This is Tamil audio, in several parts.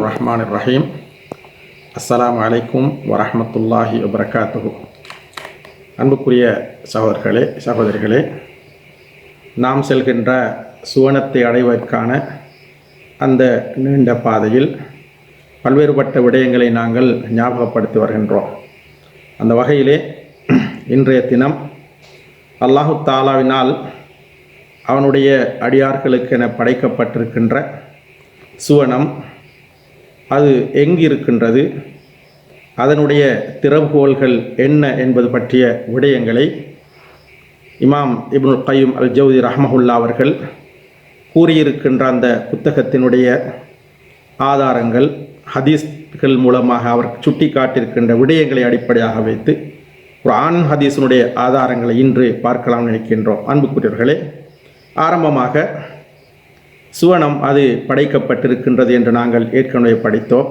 ரஹ்மான் ரஹீம். அஸ்ஸலாமு அலைக்கும் வரஹ்மத்துல்லாஹி வபரகாத்துஹு. அன்புக்குரிய சகோதரர்களே சகோதரிகளே, நாம் செல்கின்ற சுவனத்தை அடைவதற்கான அந்த நீண்ட பாதையில் பல்வேறுபட்ட விடயங்களை நாங்கள் ஞாபகப்படுத்தி வருகின்றோம். அந்த வகையிலே இன்றைய தினம் அல்லாஹு தாலாவினால் அவனுடைய அடியார்களுக்கென படைக்கப்பட்டிருக்கின்ற சுவனம் அது எங்கிருக்கின்றது, அதனுடைய திறவுகோல்கள் என்ன என்பது பற்றிய விடயங்களை இமாம் இப்னுல் கய்யிம் அல் ஜௌஸி ரஹ்மஹுல்லா அவர்கள் கூறியிருக்கின்ற அந்த புத்தகத்தினுடைய ஆதாரங்கள், ஹதீஸ்கள் மூலமாக அவர் சுட்டி காட்டியிருக்கின்ற விடயங்களை அடிப்படையாக வைத்து குர்ஆன் ஹதீஸினுடைய ஆதாரங்களை இன்று பார்க்கலாம் நினைக்கின்றோம். அன்புக்குரியவர்களே, ஆரம்பமாக சுவனம் அது படைக்கப்பட்டிருக்கின்றது என்று நாங்கள் ஏற்கனவே படித்தோம்.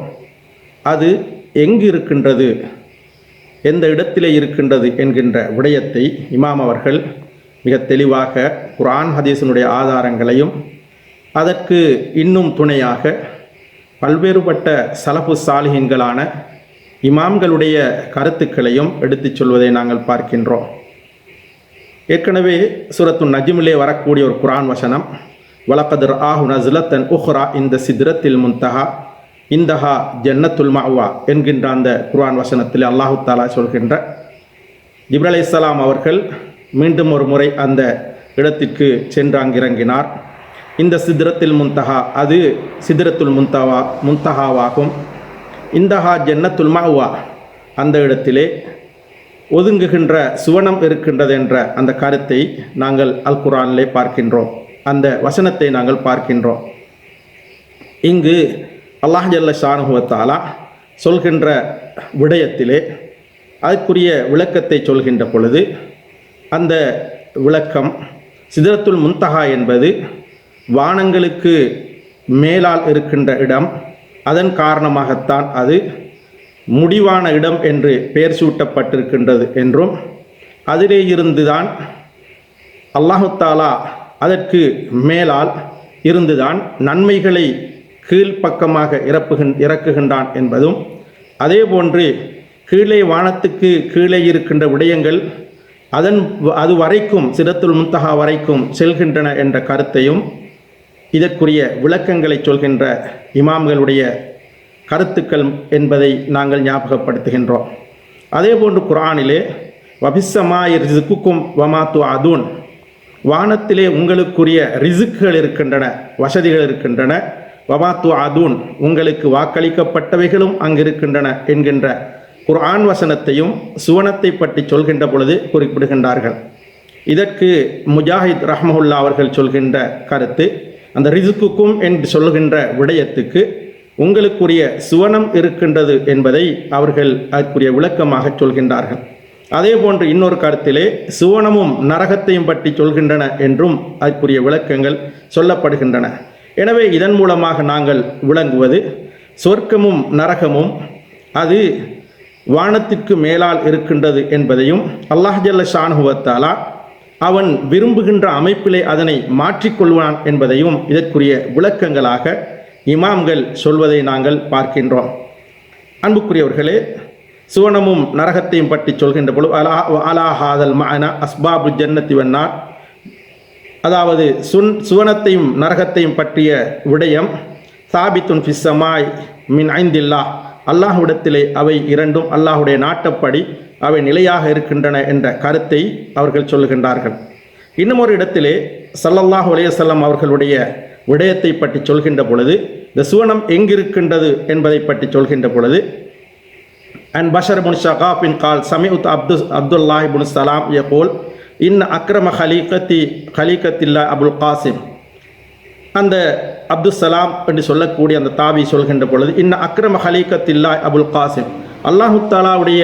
அது எங்கு இருக்கின்றது, எந்த இடத்திலே இருக்கின்றது என்கின்ற விடயத்தை இமாம் அவர்கள் மிக தெளிவாக குர்ஆன் ஹதீஸினுடைய ஆதாரங்களையும் அதற்கு இன்னும் துணையாக பல்வேறுபட்ட சலஃபு சாலிஹீன்களான இமாம்களுடைய கருத்துக்களையும் எடுத்துச் சொல்வதை நாங்கள் பார்க்கின்றோம். ஏற்கனவே சூரத்து நஜ்மிலே வரக்கூடிய ஒரு குர்ஆன் வசனம், வலகத் ரஆஹு நஸ்லத்தன் உஹ்ரா இந்த சித்ரத்தில் முன்தஹா இந்தஹா ஜன்னத்துல் மஅவா என்கின்ற அந்த குர்ஆன் வசனத்தில் அல்லாஹு தஆலா சொல்கின்ற, ஜிப்ரீல் அலைஹிஸ்ஸலாம் அவர்கள் மீண்டும் ஒரு முறை அந்த இடத்திற்கு சென்று அங்கிறங்கினார். இந்த சித்ரத்தில் முன்தஹா, அது சித்ரத்துல் முன்தஹாவாகும். இந்தஹா ஜன்னத்துல் மஅவா, அந்த இடத்திலே ஒதுங்குகின்ற சுவனம் இருக்கின்றது என்ற அந்த கருத்தை நாங்கள் அல் குர்ஆனிலே பார்க்கின்றோம். அந்த வசனத்தை நாங்கள் பார்க்கின்றோம். இங்கு அல்லாஹ் ஜல்ல ஷானஹு வ தஆலா சொல்கின்ற விடயத்திலே அதற்குரிய விளக்கத்தை சொல்கின்ற பொழுது, அந்த விளக்கம் சிதறத்துல் முன்தஹா என்பது வானங்களுக்கு மேலால் இருக்கின்ற இடம், அதன் காரணமாகத்தான் அது முடிவான இடம் என்று பெயர் சூட்டப்பட்டிருக்கின்றது என்றும், அதிலே இருந்துதான் அல்லாஹு தஆலா அதற்கு மேலால் இருந்துதான் நன்மைகளை கீழ்ப்பக்கமாக இறக்குகின்றான் என்பதும், அதே போன்று கீழே வானத்துக்கு கீழே இருக்கின்ற விடயங்கள் அது வரைக்கும் சிதறத்துல் முன்தஹா வரைக்கும் செல்கின்றன என்ற கருத்தையும், இதற்குரிய விளக்கங்களை சொல்கின்ற இமாம்களுடைய கருத்துக்கள் என்பதை நாங்கள் ஞாபகப்படுத்துகின்றோம். அதே போன்று குர்ஆனிலே வபிஸ்ஸமாஇ ரிஸ்குக்கும் வமா துஅதூன், வானத்திலே உங்களுக்குரிய ரிசுக்குகள் இருக்கின்றன, வசதிகள் இருக்கின்றன, வமா துஅதூன், உங்களுக்கு வாக்களிக்கப்பட்டவைகளும் அங்கு இருக்கின்றன என்கின்ற குர்ஆன் வசனத்தையும் சுவனத்தை பற்றி சொல்கின்ற பொழுது குறிப்பிடுகின்றார்கள். இதற்கு முஜாஹித் ரஹ்மஹுல்லா அவர்கள் சொல்கின்ற கருத்து, அந்த ரிசுக்குக்கும் என்று சொல்கின்ற விடயத்துக்கு உங்களுக்குரிய சுவனம் இருக்கின்றது என்பதை அவர்கள் அதற்குரிய விளக்கமாக சொல்கின்றார்கள். அதே போன்று இன்னொரு கருத்திலே சுவனமும் நரகத்தையும் பற்றி சொல்கின்றன என்றும் அதற்குரிய விளக்கங்கள் சொல்லப்படுகின்றன. எனவே இதன் மூலமாக நாங்கள் விளங்குவது, சொர்க்கமும் நரகமும் அது வானத்திற்கு மேலால் இருக்கின்றது என்பதையும், அல்லாஹ் ஜல்ல ஷானஹு வ தஆலா அவன் விரும்புகின்ற அமைப்பிலே அதனை மாற்றிக்கொள்வான் என்பதையும் இதற்குரிய விளக்கங்களாக இமாம்கள் சொல்வதை நாங்கள் பார்க்கின்றோம். அன்புக்குரியவர்களே, சுவனமும் நரகத்தையும் பற்றி சொல்கின்ற பொழுது அலா ஹாதல் மஅனா அஸ்பாபு ஜன்னத்தி வன்னார், அதாவது சுவனத்தையும் நரகத்தையும் பற்றிய விடயம் சாபித்துன் ஃபிஸ் ஸமாய் மின் ஐந்தில்லாஹ், அல்லாஹ்விடத்திலே அவை இரண்டும் அல்லாஹுடைய நாட்டப்படி அவை நிலையாக இருக்கின்றன என்ற கருத்தை அவர்கள் சொல்லுகின்றார்கள். இன்னும் ஒரு இடத்திலே ஸல்லல்லாஹு அலைஹி வஸல்லம் அவர்களுடைய விடயத்தை பற்றி சொல்கின்ற பொழுது, இந்த சுவனம் எங்கிருக்கின்றது என்பதை பற்றி சொல்கின்ற பொழுது, அன் பஷர் இப்னு ஷகாஃபின் கால் சமிஉத் அப்துல்லாஹ் இப்னு ஸலாம் யகூல் இன் அக்ரம ஹலீகத்தில்லா அபுல் காசிம், அந்த அப்துல் சலாம் என்று சொல்லக்கூடிய அந்த தாபி சொல்கின்ற பொழுது, இன்ன அக்ரம ஹலீகத்தில்லா அபுல் காசிம், அல்லாஹு தஆலாவுடைய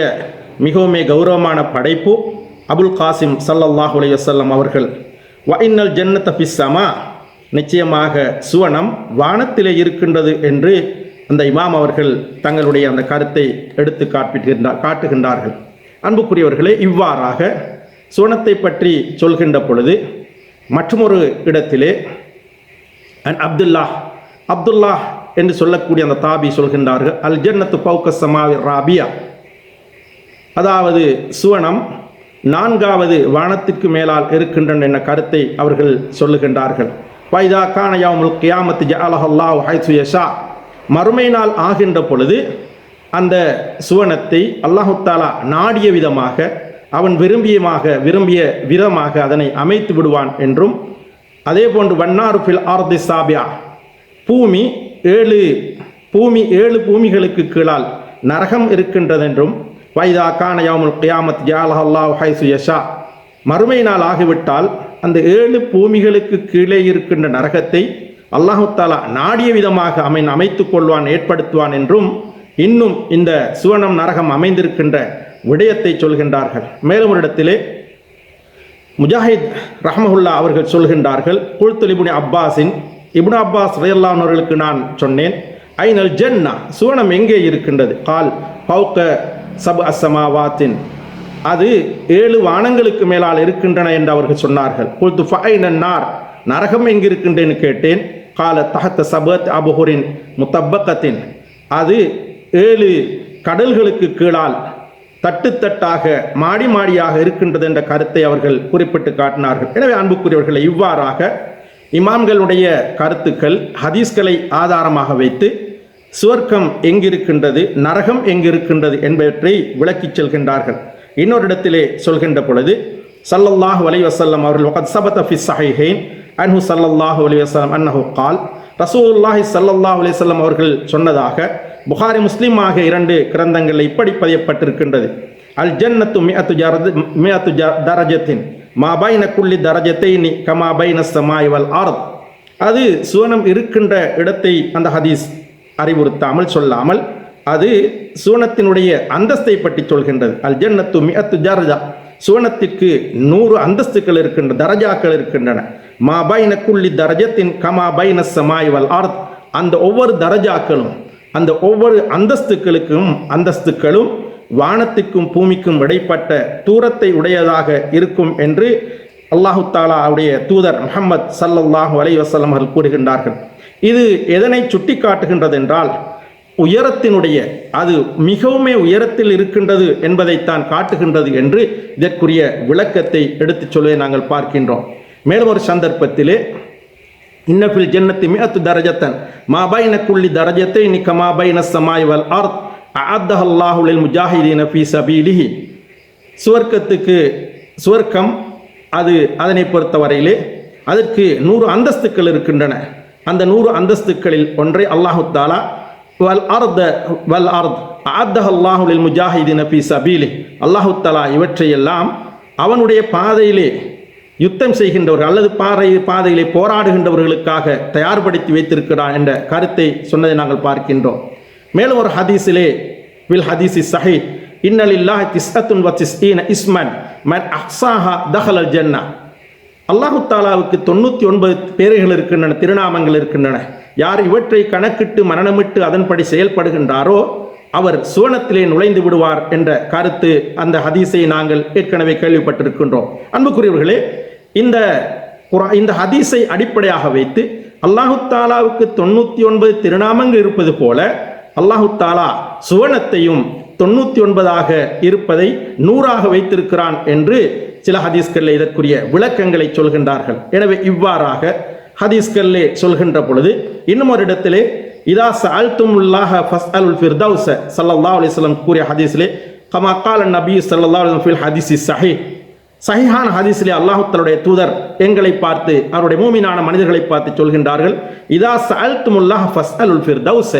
மிகவும் கௌரவமான படைப்பு அபுல் காசிம் ஸல்லல்லாஹு அலைஹி வஸல்லம் அவர்கள். வ இன்னல் ஜன்னத ஃபிஸ் ஸமா, நிச்சயமாக சுவனம் வானத்திலே இருக்கின்றது என்று அந்த இமாம் அவர்கள் தங்களுடைய அந்த கருத்தை எடுத்து காட்டுகின்றார்கள். அன்புக்குரியவர்களே, இவ்வாறாக சுவனத்தை பற்றி சொல்கின்ற பொழுது மற்றொரு இடத்திலே அன் அப்துல்லா என்று சொல்லக்கூடிய அந்த தாபி சொல்கின்றார்கள், அல் ஜன்னத்து ஃபௌக ஸமாவி ராபியா, அதாவது சுவனம் 4வது வானத்திற்கு மேலால் இருக்கின்றன என்ற கருத்தை அவர்கள் சொல்லுகின்றார்கள். வைதா கான யௌமுல் கியாமத்தி ஜஅலஹல்லாஹு ஹைஸு யஷா, மறுமை நாள் ஆகின்ற பொழுது அந்த சுவனத்தை அல்லாஹு தஆலா நாடிய விதமாக, அவன் விரும்பிய விதமாக அதனை அமைத்து விடுவான் என்றும், அதே போன்று வன்னாரு ஃபில் ஆர்தி சாபியா, பூமி 7 பூமிகளுக்கு கீழால் நரகம் இருக்கின்றதென்றும், வைதா கான யௌமுல் கியாமத் ஜஅலஹல்லாஹு ஹைஸு யஷா, மறுமை நாள் ஆகிவிட்டால் அந்த 7 பூமிகளுக்கு கீழே இருக்கின்ற நரகத்தை அல்லாஹு தஆலா நாடிய விதமாக அமைத்துக் கொள்வான், ஏற்படுத்துவான் என்றும், இன்னும் இந்த சுவனம் நரகம் அமைந்திருக்கின்ற விடயத்தை சொல்கின்றார்கள். மேலும் ஒரு இடத்திலே முஜாஹித் ரஹ்மஹுல்லா அவர்கள் சொல்கின்றார்கள், குல்து இப்னு இப்னு அப்பாஸ் ரலியல்லாஹு அன்ஹு அவர்களுக்கு நான் சொன்னேன், ஐனல் ஜன்னா, சுவனம் எங்கே இருக்கின்றது? கால் ஃபௌக சப்அ ஸமாவாத்தின், அது 7 வானங்களுக்கு மேலால் இருக்கின்றன என்று அவர்கள் சொன்னார்கள். குல்து ஃபஐனன் நார், நரகம் எங்கிருக்கின்றேன்னு கேட்டேன். கால தஹத்த சபத் அபுஹுரின் முத்தப்பக்கத்தின், அது 7 கடல்களுக்கு கீழால் தட்டுத்தட்டாக மாடி மாடியாக இருக்கின்றது என்ற கருத்தை அவர்கள் குறிப்பிட்டு காட்டினார்கள். எனவே அன்புக்குரியவர்களை, இவ்வாறாக இமாம்களுடைய கருத்துக்கள், ஹதீஸ்களை ஆதாரமாக வைத்து சுவர்க்கம் எங்கிருக்கின்றது, நரகம் எங்கிருக்கின்றது என்பவற்றை விளக்கிச் செல்கின்றார்கள். இன்னொரு இடத்திலே சொல்கின்ற பொழுது ஸல்லல்லாஹு அலைஹி வஸல்லம் அவர்கள் வகத் ஸபத ஃபி ஸஹீஹைன் அன்ஹு ஸல்லல்லாஹு அலைஹி வஸல்லம் அன்னஹு கால், ரசூலுல்லாஹி ஸல்லல்லாஹு அலைஹி வஸல்லம் அவர்கள் சொன்னதாக புகாரி முஸ்லிம் ஆகிய 2 கிரந்தங்களில் இப்படி பதியப்பட்டிருக்கின்றது, அல் ஜன்னத்து மிஅத்து தரஜத்தின் மா பைன குல்லி தரஜத்தைனி கமா பைன ஸமாஇ வல் அர்த், அது சுவனம் இருக்கின்ற இடத்தை அந்த ஹதீஸ் அறிவுறுத்தாமல் சொல்லாமல் அது சுவனத்தினுடைய அந்தஸ்தை பற்றி சொல்கின்றது. அல் ஜன்னத்து மிஅத்து தரஜா, சுவனத்திற்கு 100 அந்தஸ்துகள் இருக்கின்றன, தரஜாக்கள் இருக்கின்றன. மா பைன குல்லி தரஜத்தின் கமா பைன ஸமாஇ வல் அர்த், அந்த ஒவ்வொரு தரஜாக்களும், அந்த ஒவ்வொரு அந்தஸ்துக்களும் வானத்துக்கும் பூமிக்கும் இடைப்பட்ட தூரத்தை உடையதாக இருக்கும் என்று அல்லாஹு தஆலாவுடைய தூதர் முஹம்மது ஸல்லல்லாஹு அலைஹி வஸல்லம் அவர்கள் கூறுகின்றார்கள். இது எதனை சுட்டி காட்டுகின்றது என்றால், உயரத்தினுடைய, அது மிகவும் உயரத்தில் இருக்கின்றது என்பதைத்தான் காட்டுகின்றது என்று இதற்குரிய விளக்கத்தை எடுத்துச் சொல்வதை நாங்கள் பார்க்கின்றோம். மேலும் ஒரு சந்தர்ப்பத்திலே, இன்னஃபில் ஜன்னத்தி மிஅத்து தரஜத்தன் மா பைன குல்லி தரஜத்தைனி கமா பைன ஸமாஇ வல் அர்த் அஅத்தஹல்லாஹு லில் முஜாஹிதீன ஃபீ சபீலிஹி, சுவர்க்கம் அதனை பொறுத்தவரையிலே அதற்கு 100 அந்தஸ்துக்கள் இருக்கின்றன. அந்த 100 அந்தஸ்துக்களில் ஒன்றை அல்லாஹு தஆலா வல் அர்த் அஅத்தஹல்லாஹு லில் முஜாஹிதீன ஃபீ சபீலிஹி, அல்லாஹு தஆலா இவற்றையெல்லாம் அவனுடைய பாதையிலே யுத்தம் செய்கின்றவர்கள் அல்லது பாதையிலே போராடுகின்றவர்களுக்காக தயார்படுத்தி வைத்திருக்கிறான் என்ற கருத்தை சொன்னதை நாங்கள் பார்க்கின்றோம். மேலும் ஒரு ஹதீஸிலே, வில் ஹதீஸி ஸஹீஹ், இன்னலில்லாஹி திஸ்அத்துன் வ திஸ்ஈன இஸ்மன் மன் அஹ்ஸாஹா தஹலல் ஜன்னா, அல்லாஹு தஆலாவுக்கு 99 பேர்கள் இருக்கின்றன, திருநாமங்கள் இருக்கின்றன. யார் இவற்றை கணக்கிட்டு மனனமிட்டு அதன்படி செயல்படுகின்றாரோ அவர் சுவனத்திலே நுழைந்து விடுவார் என்ற கருத்து, அந்த ஹதீஸை நாங்கள் ஏற்கனவே கேள்விப்பட்டிருக்கின்றோம். அன்புக்குரியவர்களே, இந்த ஹதீஸை அடிப்படையாக வைத்து அல்லாஹு தஆலாவுக்கு 99 திருநாமங்கள் இருப்பது போல அல்லாஹு தஆலா சுவனத்தையும் 99ஆக இருப்பதை 100ஆக வைத்திருக்கிறான் என்று சில ஹதீஸ்களில் இதற்குரிய விளக்கங்களை சொல்கின்றார்கள். எனவே இவ்வாறாக ஹதீஸ்களிலே சொல்கின்ற பொழுது, இன்னும் ஒரு இடத்திலே இதா சஅல்துமுல்லாஹ ஃபஸ்அலுல் ஃபிர்தௌஸ ஸல்லல்லாஹு அலைஹி வஸல்லம் கூறிய ஹதீஸிலே, கமா கால நபி ஸல்லல்லாஹு அலைஹி வஸல்லம் ஃபில் ஹதீஸி ஸஹீஹ், சஹீஹான ஹதீஸிலே அல்லாஹ் தஆலாவுடைய தூதர் எங்களை பார்த்து, அவருடைய மூமினான மனிதர்களை பார்த்து சொல்கின்றார்கள், இதா சஅல்துமுல்லாஹ ஃபஸ்அலுல் ஃபிர்தௌஸ,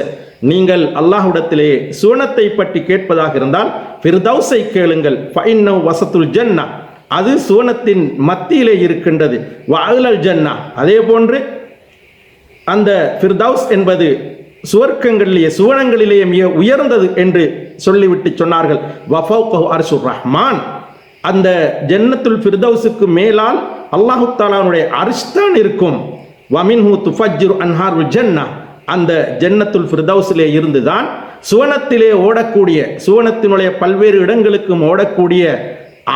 நீங்கள் அல்லாஹ்விடத்திலே சுவனத்தை பற்றி கேட்பதாக இருந்தால் ஃபிர்தௌஸை கேளுங்கள். ஃபஇன்னஹு வஸத்துல் ஜன்னா, அது சுவனத்தின் மத்தியிலே இருக்கின்றது. வஅலல் ஜன்னா, அதே போன்று அந்த ஃபிர்தௌஸ் என்பது சுவனங்களிலேயே மிக உயர்ந்தது என்று சொல்லிவிட்டு சொன்னார்கள். வஃபௌகஹு அர்ஷுர் ரஹ்மான், அந்த ஜன்னத்துல் ஃபிர்தௌஸுக்கு மேலால் அல்லாஹு தஆலாவுடைய அர்ஷ் தான் இருக்கும். வமின்ஹு துஃபஜ்ஜிரு அன்ஹாருல் ஜன்னா, அந்த ஜன்னத்துல் ஃபிர்தௌஸிலே இருந்துதான் சுவனத்திலே ஓடக்கூடிய, சுவனத்தினுடைய பல்வேறு இடங்களுக்கும் ஓடக்கூடிய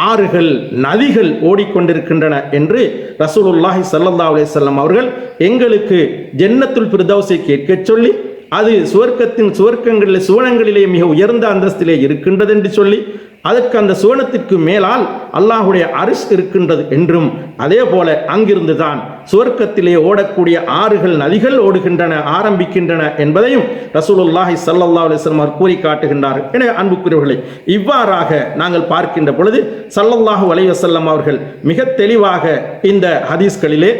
ஆறுகள், நதிகள் ஓடிக்கொண்டிருக்கின்றன என்று ரசூலுல்லாஹி ஸல்லல்லாஹு அலைஹி வஸல்லம் அவர்கள் எங்களுக்கு ஜன்னத்துல் ஃபிர்தௌஸை கேட்க சொல்லி அது சுவர்க்கங்களிலே சுவனங்களிலே மிக உயர்ந்த அந்தஸ்திலே இருக்கின்றது என்று சொல்லி அதற்கு அந்த சுவனத்திற்கு மேலால் அல்லாஹுடைய அரிஷ் இருக்கின்றது என்றும், அதே போல அங்கிருந்து தான் சுவர்க்கத்திலே ஓடக்கூடிய ஆறுகள் நதிகள் ஓடுகின்றன ஆரம்பிக்கின்றன என்பதையும் ரசூலுல்லாஹி ஸல்லல்லாஹு அலைஹி வஸல்லம் கூறி காட்டுகின்றார்கள். எனவே அன்புக்குரியவர்களே, இவ்வாறாக நாங்கள் பார்க்கின்ற பொழுது ஸல்லல்லாஹு அலைஹி வஸல்லம் அவர்கள் மிக தெளிவாக இந்த ஹதீஸ்களிலே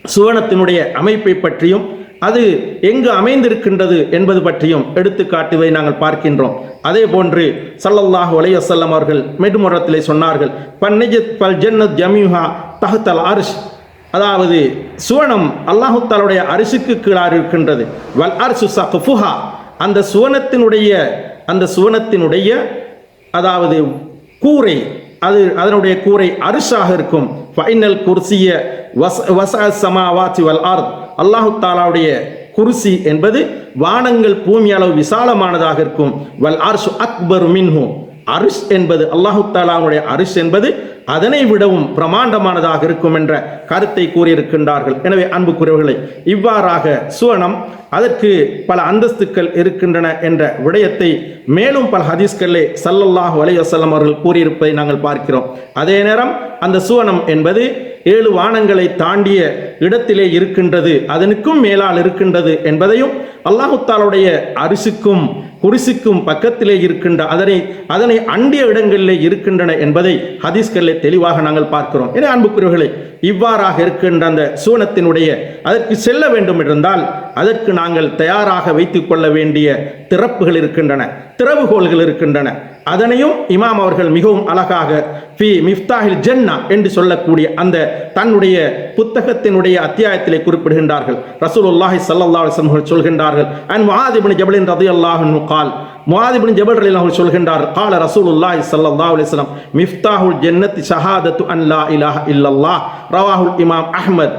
சுவனத்தினுடைய அமைப்பை பற்றியும் அது எங்கு அமைந்திருக்கின்றது என்பது பற்றியும் எடுத்து காட்டுவதை நாங்கள் பார்க்கின்றோம். அதே போன்று ஸல்லல்லாஹு அலைஹி வஸல்லம் அவர்கள் மெதுமுரத்திலே சொன்னார்கள், பல் ஜன்னத் ஜமீஹா தஹ்தல் அர்ஷ், அதாவது சுவனம் அல்லாஹு தஆலாவுடைய அரிசுக்கு கீழாக இருக்கின்றது. வல் அர்ஷு ஸக்ஃபுஹா, அந்த சுவனத்தினுடைய அதாவது கூரை, அதனுடைய கூரை அரிசாக இருக்கும். ஃபைனல் குர்சிய வஸஅ ஸமாவாத்தி வல் அர்த், அல்லாஹு தஆலாவுடைய குர்சி என்பது வானங்கள் பூமி அளவு விசாலமானதாக இருக்கும். வல் அர்ஷு அக்பர் மின்ஹு, அரிஷ் என்பது அல்லாஹு தஆலாவுடைய அரிஷ் என்பது அதனை விடவும் பிரமாண்டமானதாக இருக்கும் என்ற கருத்தை கூறியிருக்கின்றார்கள். எனவே அன்புக்குரியவர்களே, இவ்வாறாக சுவனம் அதற்கு பல அந்தஸ்துக்கள் இருக்கின்றன என்ற விடயத்தை மேலும் பல ஹதீஸ்களிலே ஸல்லல்லாஹு அலைஹி வஸல்லம் அவர்கள் கூறியிருப்பதை நாங்கள் பார்க்கிறோம். அதே நேரம் அந்த சுவனம் என்பது 7 வானங்களை தாண்டிய இடத்திலே இருக்கின்றது, அதனுக்கும் மேலால் இருக்கின்றது என்பதையும், அல்லாஹு தஆலாவுடைய அரிசுக்கும் குரிசிக்கும் பக்கத்திலே இருக்கின்ற அதனை அண்டிய இடங்களிலே இருக்கின்றன என்பதை ஹதீஸ்களிலே தெளிவாக நாங்கள் பார்க்கிறோம். என அன்புக்குரியவர்களே, இவ்வாறாக இருக்கின்ற அந்த சுவனத்தினுடைய அதற்கு செல்ல வேண்டும் என்றால் அதற்கு நாங்கள் தயாராக வைத்துக் கொள்ள வேண்டிய திறப்புகள் இருக்கின்றன, திறவுகோள்கள் இருக்கின்றன. அதனையும் இமாம் அவர்கள் மிகவும் அழகாக ஃபி மிஃப்தாஹில் ஜன்னா என்று சொல்லக்கூடிய அந்த தன்னுடைய புத்தகத்தினுடைய அத்தியாயத்திலே குறிப்பிடுகின்றார்கள். ரசூலுல்லாஹி ஸல்லல்லாஹு அலைஹி வஸல்லம் சொல்கின்றார்கள், அன் முஆத் இப்னு ஜபல் ரலியல்லாஹு அன்ஹு قال, முஆத் இப்னு ஜபல் ரலியல்லாஹு அன்ஹு சொல்கின்றார், قال ரசூலுல்லாஹி ஸல்லல்லாஹு அலைஹி வஸல்லம் மிஃப்தாஹுல் ஜன்னத்தி ஷஹாதத்து அன் லா இலாஹ இல்லல்லாஹ், ரவாஹுல் இமாம் அஹ்மத்.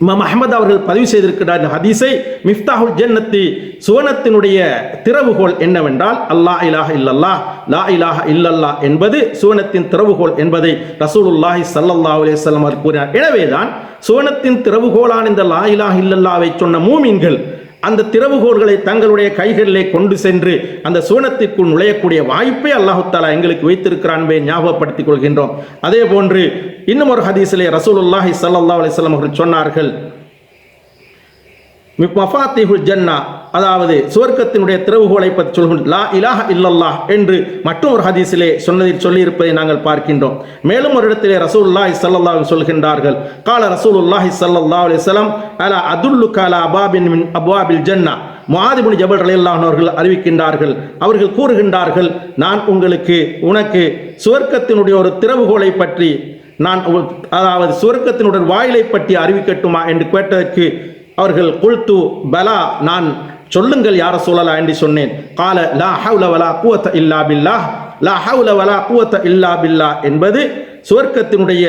இமாம் அஹ்மத் அவர்கள் பதிவு செய்திருக்கிறார் ஹதீஸை. மிஃப்தாஹுல் ஜன்னத்தி, சுவனத்தினுடைய திறவுகோல் என்னவென்றால் அல்லாஹ் இலாஹ இல்லல்லாஹ், லா இலாஹ இல்லல்லாஹ் என்பது சுவனத்தின் திறவுகோல் என்பதை ரசூலுல்லாஹி ஸல்லல்லாஹு அலைஹி வஸல்லம் அவர்கள் கூறினார். எனவேதான் சுவனத்தின் திறவுகோலான இந்த லா இலாஹ இல்லல்லாஹ்வை சொன்ன மூமின்கள் அந்த திறவுகோள்களை தங்களுடைய கைகளிலே கொண்டு சென்று அந்த சுவனத்திற்குள் நுழையக்கூடிய வாய்ப்பை அல்லாஹு தஆலா எங்களுக்கு வைத்திருக்கிறான் என்பதை ஞாபகப்படுத்திக் கொள்கின்றோம். அதே போன்று இன்னும் ஒரு ஹதீஸிலே ரசூலுல்லாஹி ஸல்லல்லாஹு அலைஹி வஸல்லம் அவர்கள் சொன்னார்கள், மஃபாத்திஹுல் ஜன்னா, அதாவது சுவர்க்கத்தினுடைய திறவுகோலை பற்றி சொல்கின்ற லா இலாஹ இல்லல்லாஹ் என்று மற்றும் ஒரு ஹதீஸிலே சொல்லியிருப்பதை நாங்கள் பார்க்கின்றோம். மேலும் ஒரு இடத்திலே ரசூலுல்லாஹி ஸல்லல்லாஹு அலைஹி வஸல்லம் சொல்கின்றார்கள், கால ரசூலுல்லாஹி ஸல்லல்லாஹு அலைஹி வஸல்லம் அலா அதுல்லுக அலா அபாபின் மின் அப்வாபில் ஜன்னா, முஆத் இப்னு ஜபல் ரலியல்லாஹு அன்ஹு அவர்கள் அறிவிக்கின்றார்கள், அவர்கள் கூறுகின்றார்கள், நான் உனக்கு சுவர்க்கத்தினுடைய ஒரு திறவுகோலை பற்றி அதாவது சுவர்க்கத்தினுடைய வாயிலை பற்றி அறிவிக்கட்டுமா என்று கேட்டதற்கு அவர்கள் குல்து பலா, நான் சொல்லுங்கள் யார ரசூலல்லாஹ் என்று சொன்னேன். கால லா ஹவுல வலா குவத்த இல்லா பில்லாஹ், லா ஹவுல வலா குவத்த இல்லா பில்லாஹ் என்பது சுவர்க்கத்தினுடைய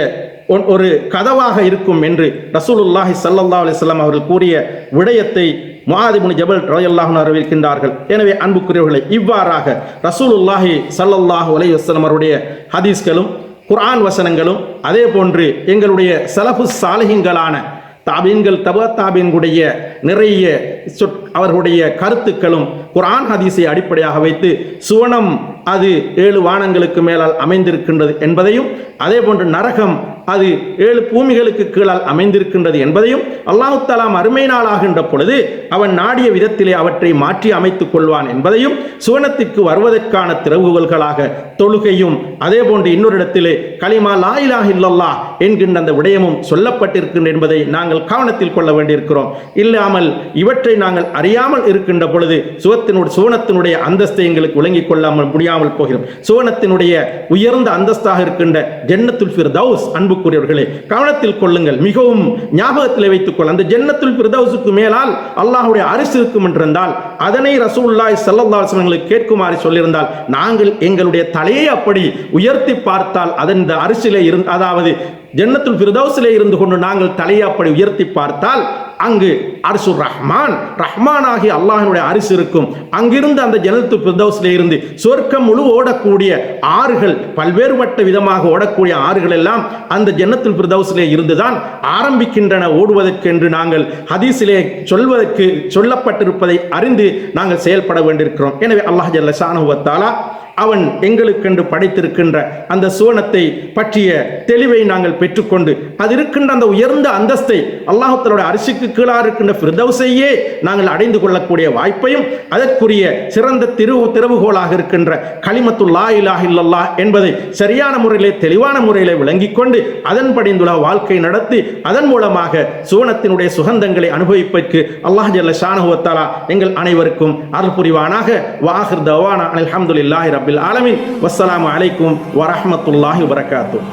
ஒரு கதவாக இருக்கும் என்று ரசூலுல்லாஹி ஸல்லல்லாஹு அலைஹி வஸல்லம் அவர்கள் கூறிய விடயத்தை முஆத் இப்னு ஜபல் ரலியல்லாஹு அன்ஹு அறிவிக்கின்றார்கள். எனவே அன்புக்குரியவர்களே, இவ்வாறாக ரசூலுல்லாஹி ஸல்லல்லாஹு அலைஹி வஸல்லம் அவருடைய ஹதீஸ்களும் குர்ஆன் வசனங்களும் அதே போன்று எங்களுடைய ஸலஃபு ஸாலிஹீன்களான தாபீன்கள் தபா தாபீன்களுடைய நிறைய அவர்களுடைய கருத்துக்களும் குர்ஆன் ஹதீஸை அடிப்படையாக வைத்து சுவனம் அது 7 வானங்களுக்கு மேலால் அமைந்திருக்கின்றது என்பதையும், அதே போன்று நரகம் அது 7 பூமிகளுக்கு கீழால் அமைந்திருக்கின்றது என்பதையும், அல்லாஹ் தஆலா மறுமை நாளாகின்ற பொழுது அவன் நாடிய விதத்திலே அவற்றை மாற்றி அமைத்துக் கொள்வான் என்பதையும், சுவனத்திற்கு வருவதற்கான திறவுகோல்களாக தொழுகையும், அதே போன்று இன்னொரு இடத்திலே கலிமா லா இலாஹ இல்லல்லாஹ் என்கின்ற அந்த விடயமும் சொல்லப்பட்டிருக்கின்ற என்பதை நாங்கள் கவனத்தில் கொள்ள வேண்டியிருக்கிறோம். இல்லாமல் இவற்றை நாங்கள் அறியாமல் இருக்கின்ற பொழுது சுவனத்தினுடைய அந்தஸ்தை எங்களுக்கு விளங்கிக் கொள்ளாமல் முடியாமல் போகிறோம். சுவனத்தினுடைய உயர்ந்த அந்தஸ்தாக இருக்கின்ற ஜன்னத்துல் ஃபிர்தௌஸ், அன்புக்குரியவர்களே கவனத்தில் கொள்ளுங்கள், மிகவும் ஞாபகத்தில் வைத்துக் கொள்ள. அந்த ஜன்னத்துல் ஃபிர்தௌஸுக்கு மேலால் அல்லாஹ்வுடைய அரிசி இருக்கும் என்றிருந்தால் அதனை ரசூலுல்லாஹி ஸல்லல்லாஹு அலைஹி வஸல்லம் கேட்குமாறு சொல்லியிருந்தால் நாங்கள் எங்களுடைய தலையை அப்படி உயர்த்தி பார்த்தால் அதன் அரிசிலே இருந்து, அதாவது ஜன்னத்துல் ஃபிர்தௌஸிலே இருந்து கொண்டு நாங்கள் தலையை அப்படி உயர்த்தி பார்த்தால் அங்கு அர்ஷுர் ரஹ்மான், ரஹ்மானாகிய அல்லாஹ்வுடைய அரிசி இருக்கும். அங்கிருந்து அந்த ஜன்னத்துல் ஃபிர்தௌஸிலே இருந்து சொர்க்கம் முழு ஓடக்கூடிய ஆறுகள், பல்வேறுபட்ட விதமாக ஓடக்கூடிய ஆறுகள் எல்லாம் அந்த ஜன்னத்துல் ஃபிர்தௌஸிலே இருந்துதான் ஆரம்பிக்கின்றன ஓடுவதற்கு என்று நாங்கள் ஹதீஸிலே சொல்வதற்கு சொல்லப்பட்டிருப்பதை அறிந்து நாங்கள் செயல்பட வேண்டியிருக்கிறோம். எனவே அல்லாஹ் ஜல்ல ஷானஹு வ தஆலா அவன் எங்களுக்கென்று படைத்திருக்கின்ற அந்த சுவனத்தை பற்றிய தெளிவை நாங்கள் பெற்றுக்கொண்டு அது இருக்கின்ற அந்த உயர்ந்த அந்தஸ்தை, அல்லாஹ் தஆலாவுடைய அரிசிக்கு கீழாக இருக்கின்ற ஃபிர்தௌஸையே நாங்கள் அடைந்து கொள்ளக்கூடிய வாய்ப்பையும் அதற்குரிய சிறந்த திறவுகோலாக இருக்கின்ற கலிமத்து லா இலாஹ இல்லல்லாஹ் என்பதை சரியான முறையிலே தெளிவான முறையிலே விளங்கிக் கொண்டு அதன்படி இந்த வாழ்க்கை நடத்தி அதன் மூலமாக சுவனத்தினுடைய சுகந்தங்களை அனுபவிப்பதற்கு அல்லாஹ் ஜல்ல ஷானஹு வ தஆலா எங்கள் அனைவருக்கும் அருள் புரிவானாக. வஆகிர் தவானா அல்ஹம்துலில்லாஹி ரப்பில் ஆலமீன். வஸ்ஸலாமு அலைக்கும் வரஹ்மத்துல்லாஹி வபரகாத்துஹு.